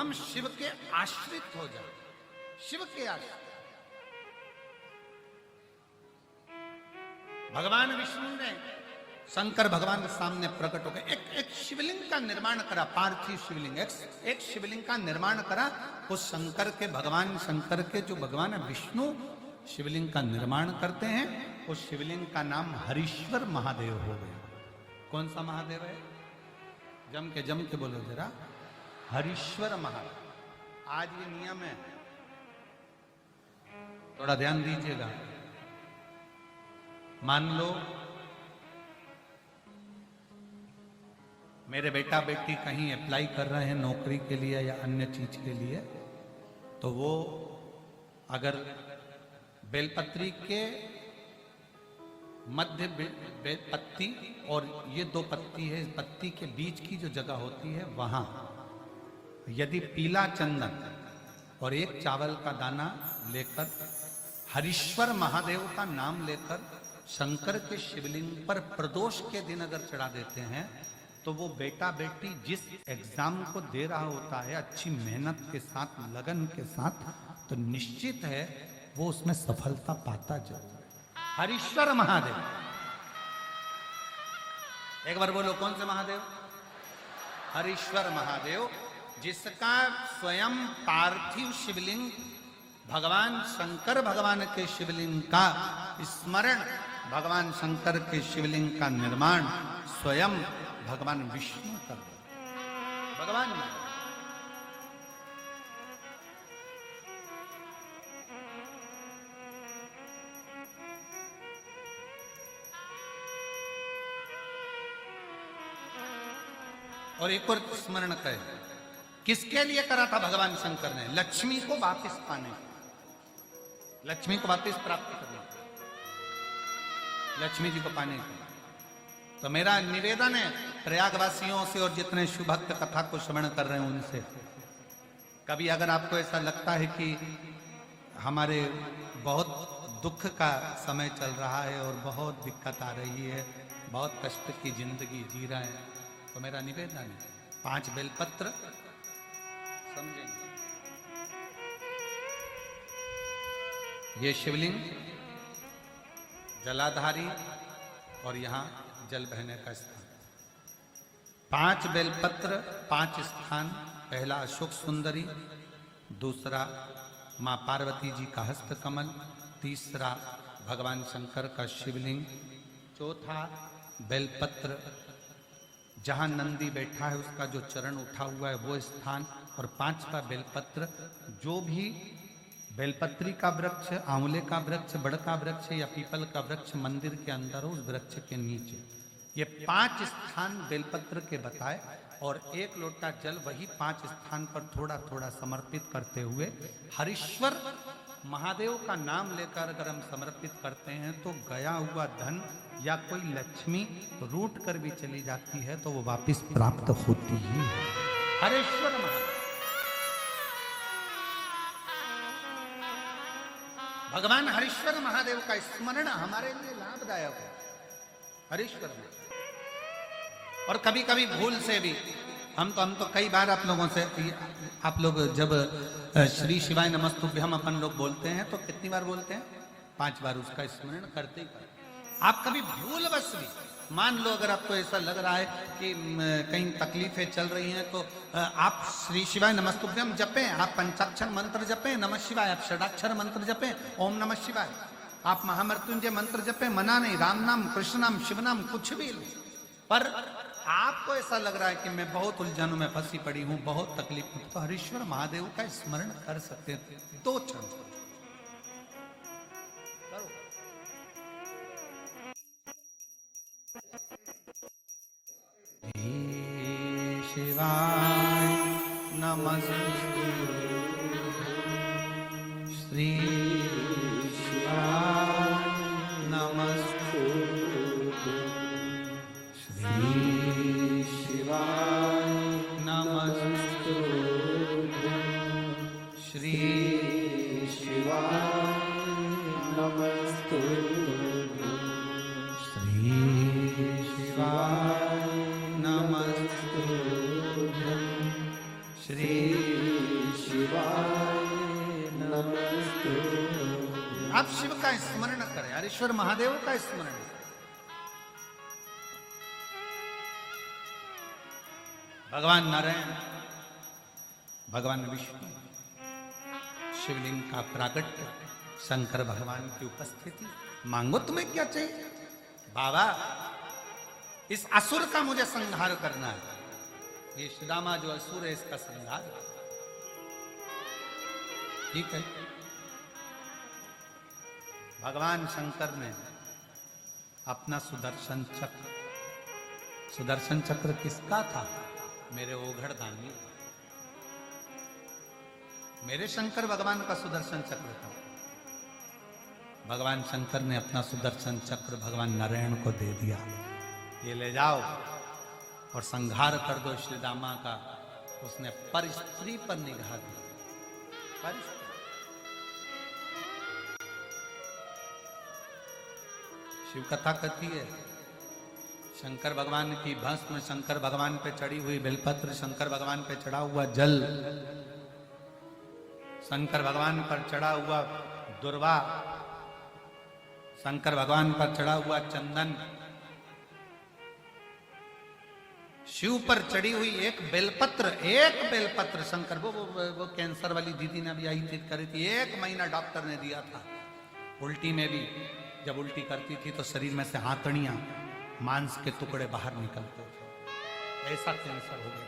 हम शिव के आश्रित हो जाए, शिव के आश्रित। भगवान विष्णु ने शंकर भगवान के सामने प्रकट होकर एक शिवलिंग का निर्माण करा, पार्थिव शिवलिंग, एक शिवलिंग का निर्माण करा। उस शंकर के भगवान, शंकर के जो भगवान है विष्णु शिवलिंग का निर्माण करते हैं। उस शिवलिंग का नाम हरीश्वर महादेव हो गया। कौन सा महादेव है? जम के बोलो जरा, हरीश्वर महादेव। आज ये नियम है, थोड़ा ध्यान दीजिएगा। मान लो मेरे बेटा बेटी कहीं अप्लाई कर रहे हैं नौकरी के लिए या अन्य चीज के लिए, तो वो अगर बेलपत्री के मध्य पत्ती और ये दो पत्ती है, इस पत्ती के बीच की जो जगह होती है वहां यदि पीला चंदन और एक चावल का दाना लेकर हरीश्वर महादेव का नाम लेकर शंकर के शिवलिंग पर प्रदोष के दिन अगर चढ़ा देते हैं, तो वो बेटा बेटी जिस एग्जाम को दे रहा होता है अच्छी मेहनत के साथ, लगन के साथ, तो निश्चित है वो उसमें सफलता पाता जरूर है। हरीश्वर महादेव, एक बार बोलो कौन से महादेव? हरीश्वर महादेव, जिसका स्वयं पार्थिव शिवलिंग भगवान शंकर भगवान के शिवलिंग का स्मरण, भगवान शंकर के शिवलिंग का निर्माण स्वयं भगवान विष्णु कर दे। भगवान और एक और स्मरण करें, किसके लिए करा था भगवान शंकर ने? लक्ष्मी को वापस पाने, लक्ष्मी को वापस प्राप्त करने, लक्ष्मी जी को पाने के। तो मेरा निवेदन है प्रयागवासियों से और जितने शिव भक्त कथा को श्रवण कर रहे हैं उनसे, कभी अगर आपको ऐसा लगता है कि हमारे बहुत दुख का समय चल रहा है और बहुत दिक्कत आ रही है, बहुत कष्ट की जिंदगी जी रहे हैं, तो मेरा निवेदन है 5 बेलपत्र समझेंगे। ये शिवलिंग जलाधारी और यहाँ जल बहने का स्थान। 5 बेलपत्र, 5 स्थान। पहला अशोक सुंदरी, दूसरा मां पार्वती जी का हस्त कमल, तीसरा भगवान शंकर का शिवलिंग, चौथा बेलपत्र जहां नंदी बैठा है उसका जो चरण उठा हुआ है वो स्थान, और 5वां बेलपत्र जो भी बेलपत्री का वृक्ष, आंवले का वृक्ष, बड़ का वृक्ष या पीपल का वृक्ष मंदिर के अंदर हो, उस वृक्ष के नीचे। ये 5 स्थान बेलपत्र के बताए, और 1 लोटा जल वही 5 स्थान पर थोड़ा थोड़ा समर्पित करते हुए हरीश्वर महादेव का नाम लेकर अगर हम समर्पित करते हैं तो गया हुआ धन या कोई लक्ष्मी रूट कर भी चली जाती है तो वो वापस प्राप्त होती ही है। हरीश्वर महादेव, भगवान हरीश्वर महादेव का स्मरण हमारे लिए लाभदायक है। हरीश्वर महादेव। और कभी कभी भूल से भी हम तो कई बार आप लोगों से, आप लोग जब श्री शिवाय नमस्तुभ्यम अपन लोग बोलते हैं तो कितनी बार बोलते हैं? 5 बार उसका स्मरण करते ही करते। आप कभी भूलवश भी, मान लो अगर आपको ऐसा लग रहा है कि कहीं तकलीफें चल रही हैं, तो आप श्री शिवाय नमस्तुभ्यम जपें, आप पंचाक्षर मंत्र जपें, नमः शिवाय, आप षडाक्षर मंत्र जपें, ओम नमः शिवाय, आप महामृत्युंजय मंत्र जपें, मना नहीं, राम नाम, कृष्ण नाम, शिव नाम, कुछ भी लो। पर आपको ऐसा लग रहा है कि मैं बहुत उलझनों में फंसी पड़ी हूं, बहुत तकलीफ में, तो हरीश्वर महादेव का स्मरण कर सकते हैं 2 क्षण। शिवाय नमस्ते, श्री शिवाय नमस्ते, श्री शिवाय नमस्ते, श्री शिवाय नमस्ते, श्री शिवाय नमस्ते, श्री आप शिव का स्मरण करें, हरीश्वर महादेव का स्मरण करें। भगवान नारायण, भगवान विष्णु, शिवलिंग का प्राकट्य, शंकर भगवान की उपस्थिति, मांगो तुम्हें क्या चाहिए। बाबा इस असुर का मुझे संहार करना है, ये श्रीरामा जो असुर है इसका संहार। ठीक है, भगवान शंकर ने अपना सुदर्शन चक्र किसका था? मेरे ओघड़ दानी, मेरे शंकर भगवान का सुदर्शन चक्र था। भगवान शंकर ने अपना सुदर्शन चक्र भगवान नारायण को दे दिया, ये ले जाओ और संहार कर दो श्री रामा का। उसने पर स्त्री पर निगाह दी, पर शिव कथा कहती है, शंकर भगवान की भस्म, शंकर भगवान पे चढ़ी हुई बेलपत्र, शंकर भगवान पे चढ़ा हुआ जल, शंकर भगवान पर चढ़ा हुआ दुर्वा, शंकर भगवान पर चढ़ा हुआ चंदन, शिव पर चढ़ी हुई एक बेलपत्र शंकर वो कैंसर वाली दीदी ने अभी आई थी, करी थी, 1 महीना डॉक्टर ने दिया था। उल्टी में भी जब उल्टी करती थी तो शरीर में से हाथड़ियां, मांस के टुकड़े बाहर निकलते थे, ऐसा कैंसर हो गया।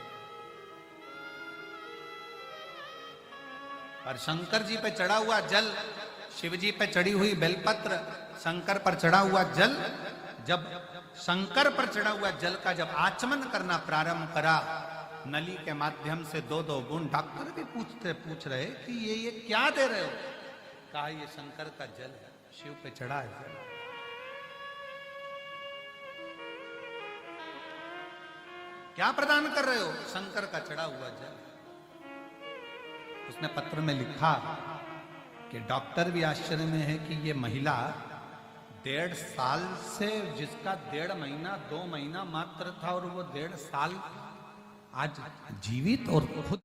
पर शंकर जी पे चढ़ा हुआ जल, शिव जी पे चढ़ी हुई बेलपत्र, शंकर पर चढ़ा हुआ जल, जब शंकर पर चढ़ा हुआ जल का जब आचमन करना प्रारंभ करा नली के माध्यम से 2-2 बूंद, डॉक्टर भी पूछ रहे कि ये क्या दे रहे हो? कहा ये शंकर का जल है, शिव पे चढ़ा है। क्या प्रदान कर रहे हो? शंकर का चढ़ा हुआ जल। उसने पत्र में लिखा कि डॉक्टर भी आश्चर्य में है कि ये महिला 1.5 साल से, जिसका 1.5 महीना 2 महीना मात्र था, और वो 1.5 साल आज जीवित और खुद